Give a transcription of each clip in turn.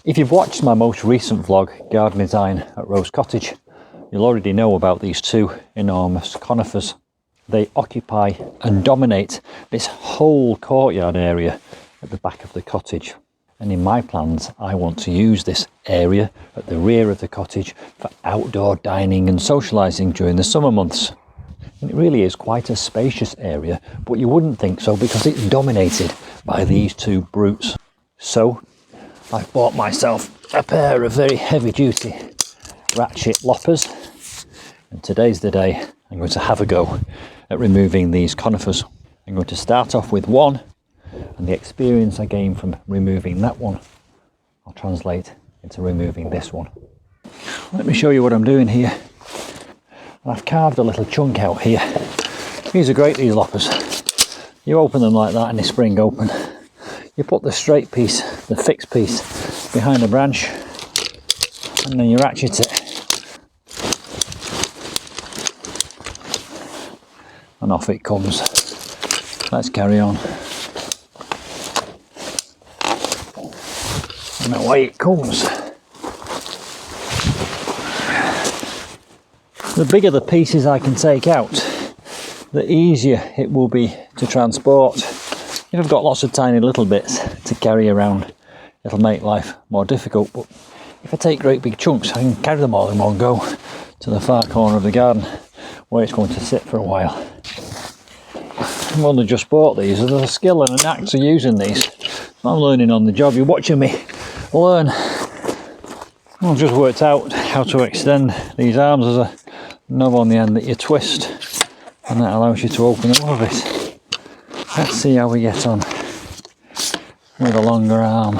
If you've watched my most recent vlog, Garden Design at Rose Cottage, you'll already know about these two enormous conifers. They occupy and dominate this whole courtyard area at the back of the cottage. And in my plans, I want to use this area at the rear of the cottage for outdoor dining and socialising during the summer months. And it really is quite a spacious area, but you wouldn't think so because it's dominated by these two brutes. So I've bought myself a pair of very heavy duty ratchet loppers, and today's the day I'm going to have a go at removing these conifers. I'm going to start off with one, and the experience I gain from removing that one I'll translate into removing this one. Let me show you what I'm doing here. I've carved a little chunk out here. These are great, these loppers. You open them like that and they spring open. You put the straight piece, the fixed piece, behind the branch, and then you ratchet it. And off it comes. Let's carry on. And away it comes. The bigger the pieces I can take out, the easier it will be to transport. If I've got lots of tiny little bits to carry around, it'll make life more difficult. But if I take great big chunks, I can carry them all in one go to the far corner of the garden where it's going to sit for a while. I've only just bought these, and there's a skill and a knack to using these. I'm learning on the job. You're watching me learn. I've just worked out how to extend these arms. There's a knob on the end that you twist, and that allows you to open them up a bit. Let's see how we get on with a longer arm.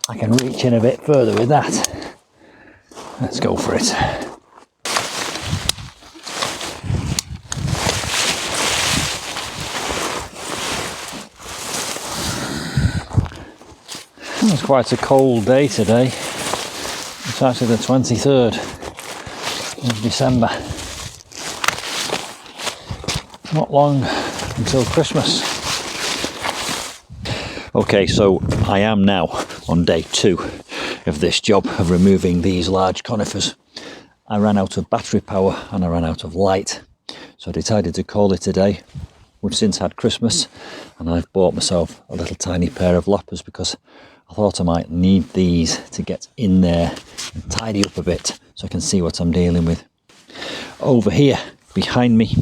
I can reach in a bit further with that. Let's go for it. It's quite a cold day today. It's actually the 23rd of December. Not long until Christmas. Okay, so I am now on day 2 of this job of removing these large conifers. I ran out of battery power and I ran out of light, so I decided to call it a day. We've since had Christmas, and I've bought myself a little tiny pair of loppers because I thought I might need these to get in there and tidy up a bit so I can see what I'm dealing with. Over here behind me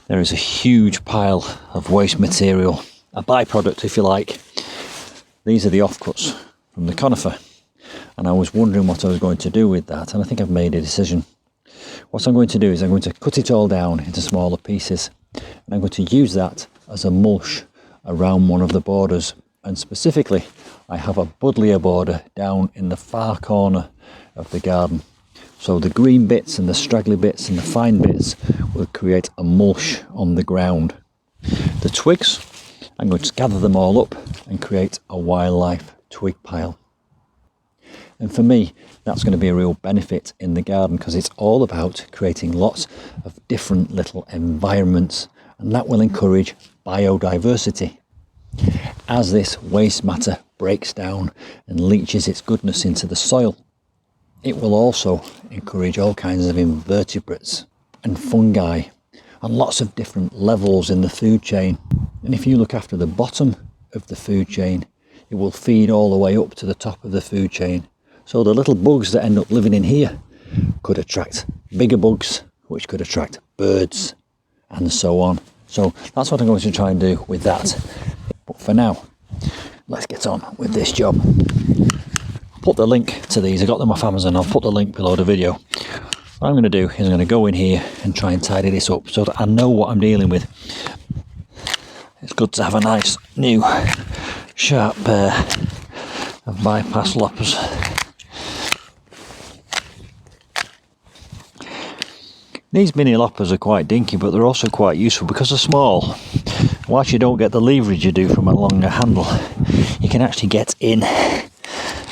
there is a huge pile of waste material, a byproduct if you like. These are the offcuts from the conifer, and I was wondering what I was going to do with that, and I think I've made a decision. What I'm going to do is I'm going to cut it all down into smaller pieces, and I'm going to use that as a mulch around one of the borders. And specifically, I have a buddleia border down in the far corner of the garden. So the green bits and the straggly bits and the fine bits will create a mulch on the ground. The twigs, I'm going to gather them all up and create a wildlife twig pile. And for me, that's going to be a real benefit in the garden because it's all about creating lots of different little environments, and that will encourage biodiversity. As this waste matter breaks down and leaches its goodness into the soil, it will also encourage all kinds of invertebrates and fungi and lots of different levels in the food chain. And if you look after the bottom of the food chain, it will feed all the way up to the top of the food chain. So the little bugs that end up living in here could attract bigger bugs, which could attract birds, and so on. So that's what I'm going to try and do with that. But for now, let's get on with this job. I'll put the link to these, I got them off Amazon, I'll put the link below the video. What I'm going to do is I'm going to go in here and try and tidy this up so that I know what I'm dealing with. It's good to have a nice new sharp pair of bypass loppers. These mini loppers are quite dinky, but they're also quite useful because they're small. Whilst you don't get the leverage you do from a longer handle, you can actually get in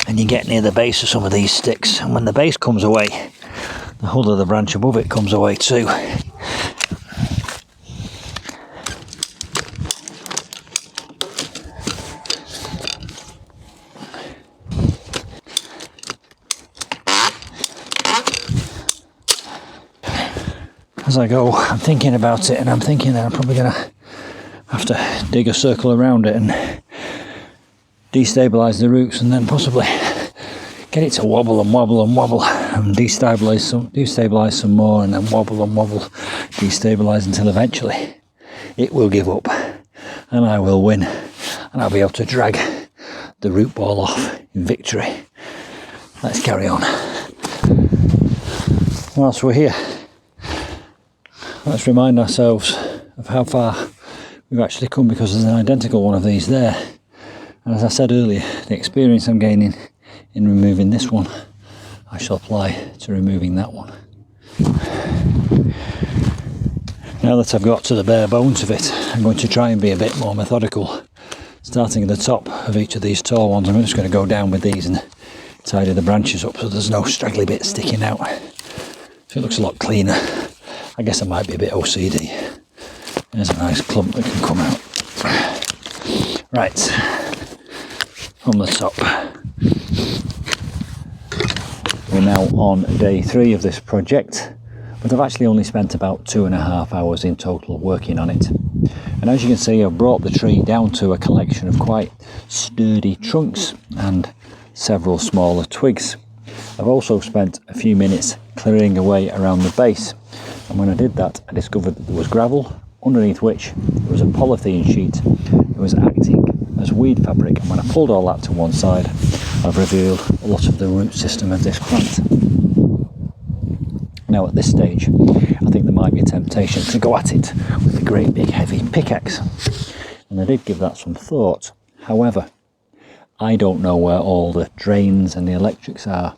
and you get near the base of some of these sticks, and when the base comes away, the whole of the branch above it comes away too. as I go, I'm thinking about it, and I'm thinking that I'm probably going to have to dig a circle around it and destabilise the roots, and then possibly get it to wobble and wobble and wobble, and destabilise some more, and then wobble and wobble, destabilise until eventually it will give up and I will win, and I'll be able to drag the root ball off in victory. Let's carry on. Whilst we're here, let's remind ourselves of how far we've actually come, because there's an identical one of these there. And as I said earlier, the experience I'm gaining in removing this one, I shall apply to removing that one. Now that I've got to the bare bones of it, I'm going to try and be a bit more methodical. Starting at the top of each of these tall ones, I'm just going to go down with these and tidy the branches up so there's no straggly bits sticking out. So it looks a lot cleaner. I guess I might be a bit OCD. There's a nice clump that can come out. Right, from the top. We're now on day 3 of this project, but I've actually only spent about 2.5 hours in total working on it. And as you can see, I've brought the tree down to a collection of quite sturdy trunks and several smaller twigs. I've also spent a few minutes clearing away around the base, and when I did that I discovered that there was gravel, underneath which there was a polythene sheet that was acting as weed fabric, and when I pulled all that to one side, I've revealed a lot of the root system of this plant. Now at this stage, I think there might be a temptation to go at it with a great big heavy pickaxe, and I did give that some thought. However, I don't know where all the drains and the electrics are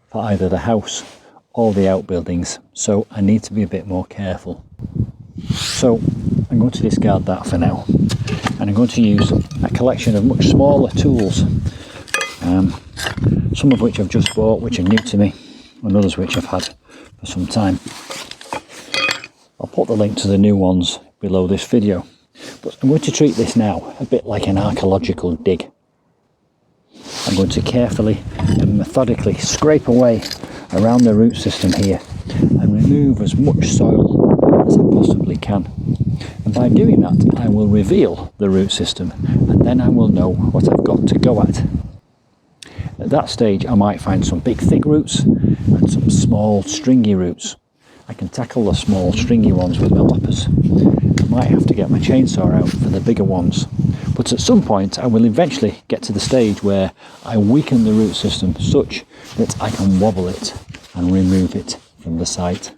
for either the house or the outbuildings, so I need to be a bit more careful. So I'm going to discard that for now, and I'm going to use a collection of much smaller tools, some of which I've just bought, which are new to me, and others which I've had for some time. I'll put the link to the new ones below this video, but I'm going to treat this now a bit like an archaeological dig. I'm going to carefully and methodically scrape away around the root system here and remove as much soil as I possibly can. And by doing that, I will reveal the root system, and then I will know what I've got to go at. At that stage, I might find some big thick roots and some small stringy roots. I can tackle the small stringy ones with my loppers. I might have to get my chainsaw out for the bigger ones. But at some point, I will eventually get to the stage where I weaken the root system such that I can wobble it and remove it from the site.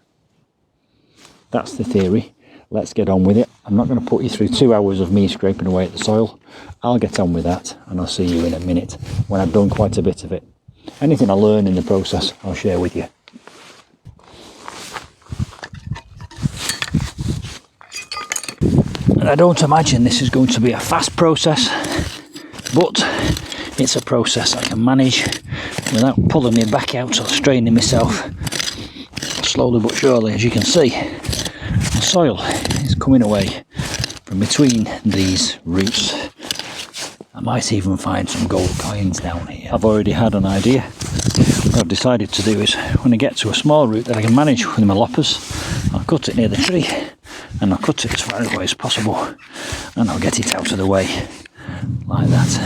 That's the theory. Let's get on with it. I'm not going to put you through 2 hours of me scraping away at the soil. I'll get on with that, and I'll see you in a minute when I've done quite a bit of it. Anything I learn in the process, I'll share with you. And I don't imagine this is going to be a fast process, but it's a process I can manage without pulling me back out or straining myself. Slowly but surely, as you can see, the soil is coming away from between these roots. I might even find some gold coins down here. I've already had an idea. What I've decided to do is, when I get to a small root that I can manage with my loppers, I'll cut it near the tree, and I'll cut it as far away as possible, and I'll get it out of the way like that.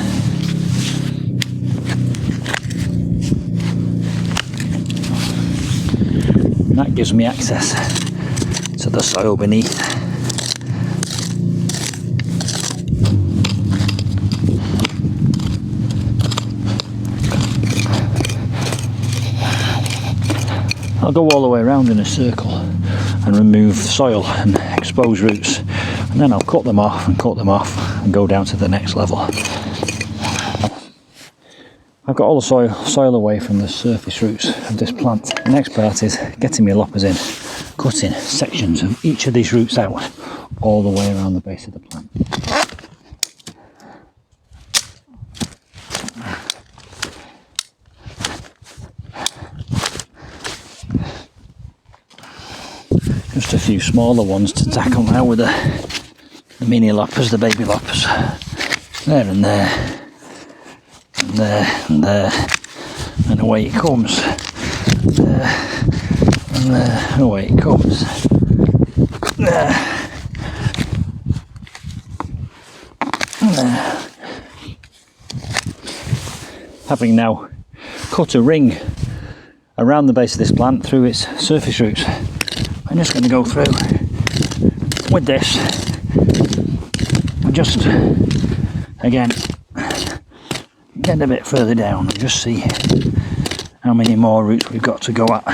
And that gives me access to the soil beneath. I'll go all the way around in a circle and remove soil and expose roots, and then I'll cut them off and go down to the next level. I've got all the soil away from the surface roots of this plant. The next part is getting my loppers in, cutting sections of each of these roots out all the way around the base of the plant. Just a few smaller ones to tackle now with the mini loppers, the baby loppers. There and there, and there and there, and away it comes. There and there, and away it comes. Having now cut a ring around the base of this plant through its surface roots, I'm just going to go through with this and just again get a bit further down and just see how many more roots we've got to go at.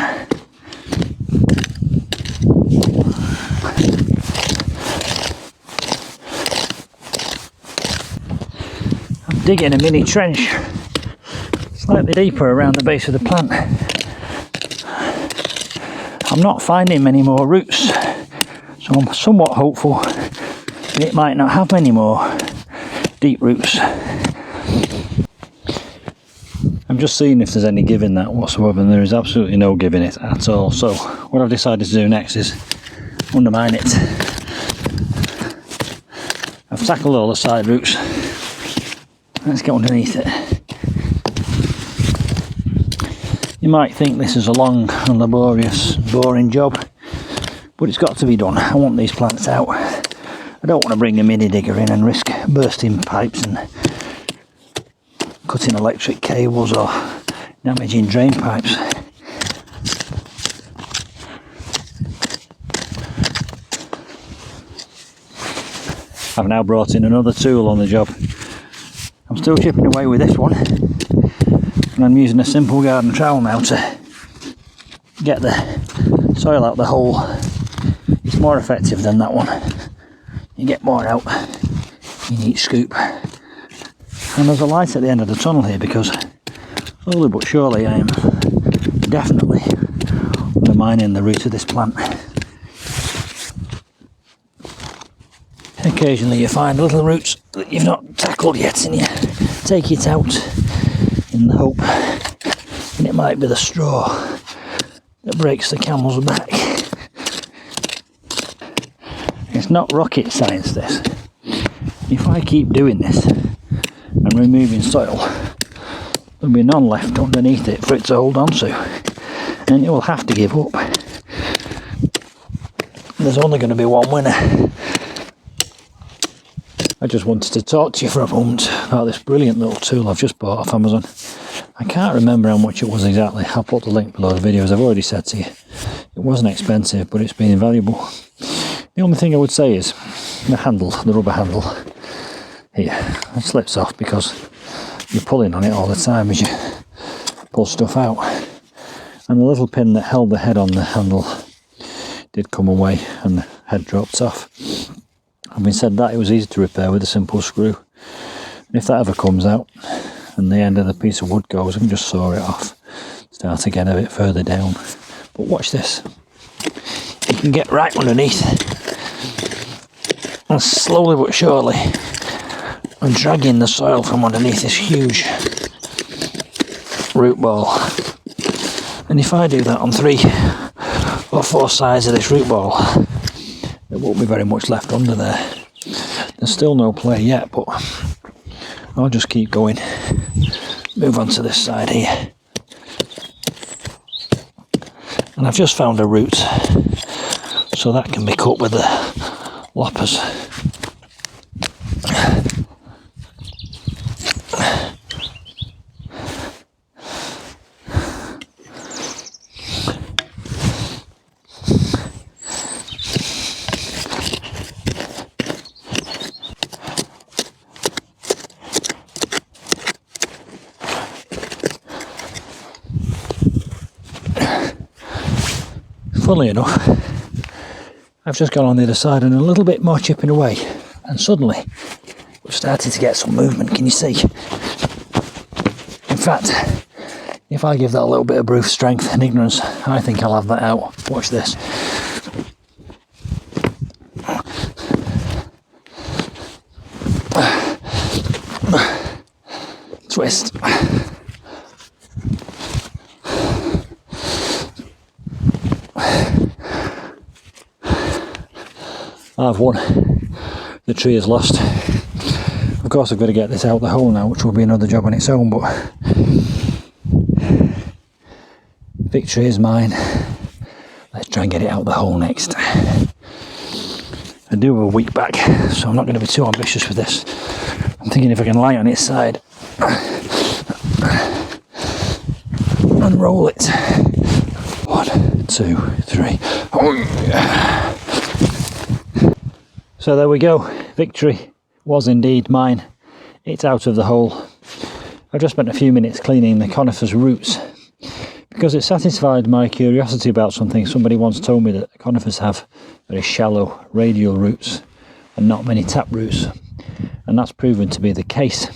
I'm digging a mini trench slightly deeper around the base of the plant. I'm not finding many more roots, so I'm somewhat hopeful that it might not have many more deep roots. I'm just seeing if there's any give in that whatsoever, and there is absolutely no give in it at all. So what I've decided to do next is undermine it. I've tackled all the side roots. Let's get underneath it. You might think this is a long and laborious, boring job, but it's got to be done. I want these plants out. I don't want to bring a mini digger in and risk bursting pipes and cutting electric cables or damaging drain pipes. I've now brought in another tool on the job. I'm still chipping away with this one, and I'm using a simple garden trowel now to get the soil out the hole. It's more effective than that one. You get more out in each scoop. And there's a light at the end of the tunnel here, because slowly but surely I am definitely undermining the root of this plant. Occasionally you find little roots that you've not tackled yet, and you take it out in the hope that it might be the straw that breaks the camel's back. It's not rocket science, this. If I keep doing this and removing soil, there'll be none left underneath it for it to hold on to, and it will have to give up. There's only going to be one winner. I just wanted to talk to you for a moment about this brilliant little tool I've just bought off Amazon. I can't remember how much it was exactly. I'll put the link below the video, as I've already said to you. It wasn't expensive, but it's been invaluable. The only thing I would say is the handle, the rubber handle here, it slips off because you're pulling on it all the time as you pull stuff out. And the little pin that held the head on the handle did come away and the head dropped off. Having said that, it was easy to repair with a simple screw. And if that ever comes out and the end of the piece of wood goes, I can just saw it off, start again a bit further down. But watch this. You can get right underneath, and slowly but surely I'm dragging the soil from underneath this huge root ball. And if I do that on 3 or 4 sides of this root ball, there won't be very much left under there. There's still no play yet, but I'll just keep going. Move on to this side here. And I've just found a root, so that can be cut with the loppers. Funnily enough, I've just gone on the other side and a little bit more chipping away, and suddenly we've started to get some movement. Can you see? In fact, if I give that a little bit of brute strength and ignorance, I think I'll have that out. Watch this. Twist. I've won. The tree is lost. Of course I've got to get this out the hole now, which will be another job on its own, but victory is mine. Let's try and get it out the hole next. I do have a week back, so I'm not going to be too ambitious with this. I'm thinking if I can lie on its side and roll it. 1, 2, 3. So there we go. Victory was indeed mine. It's out of the hole. I've just spent a few minutes cleaning the conifer's roots because it satisfied my curiosity about something. Somebody once told me that conifers have very shallow radial roots and not many tap roots, and that's proven to be the case.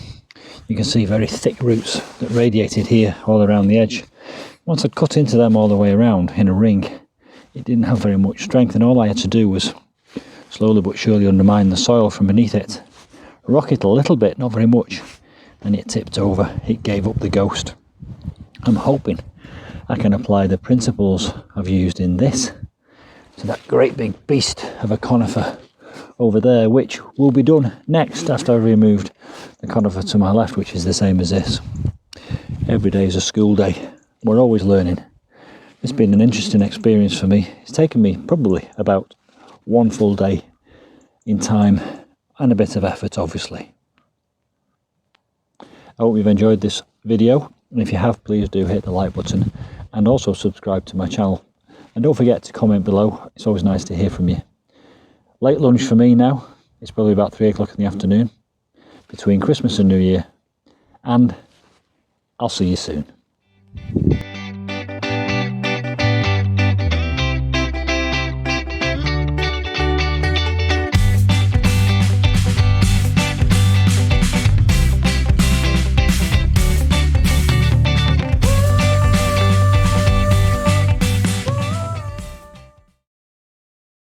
You can see very thick roots that radiated here all around the edge. Once I'd cut into them all the way around in a ring, it didn't have very much strength, and all I had to do was slowly but surely undermine the soil from beneath it, rock it a little bit, not very much, and it tipped over. It gave up the ghost. I'm hoping I can apply the principles I've used in this to that great big beast of a conifer over there, which will be done next after I've removed the conifer to my left, which is the same as this. Every day is a school day. We're always learning. It's been an interesting experience for me. It's taken me probably about 1 full day in time and a bit of effort, obviously. I hope you've enjoyed this video, and if you have, please do hit the like button and also subscribe to my channel, and don't forget to comment below. It's always nice to hear from you. Late lunch for me now. It's probably about 3 o'clock in the afternoon between Christmas and New Year, and I'll see you soon.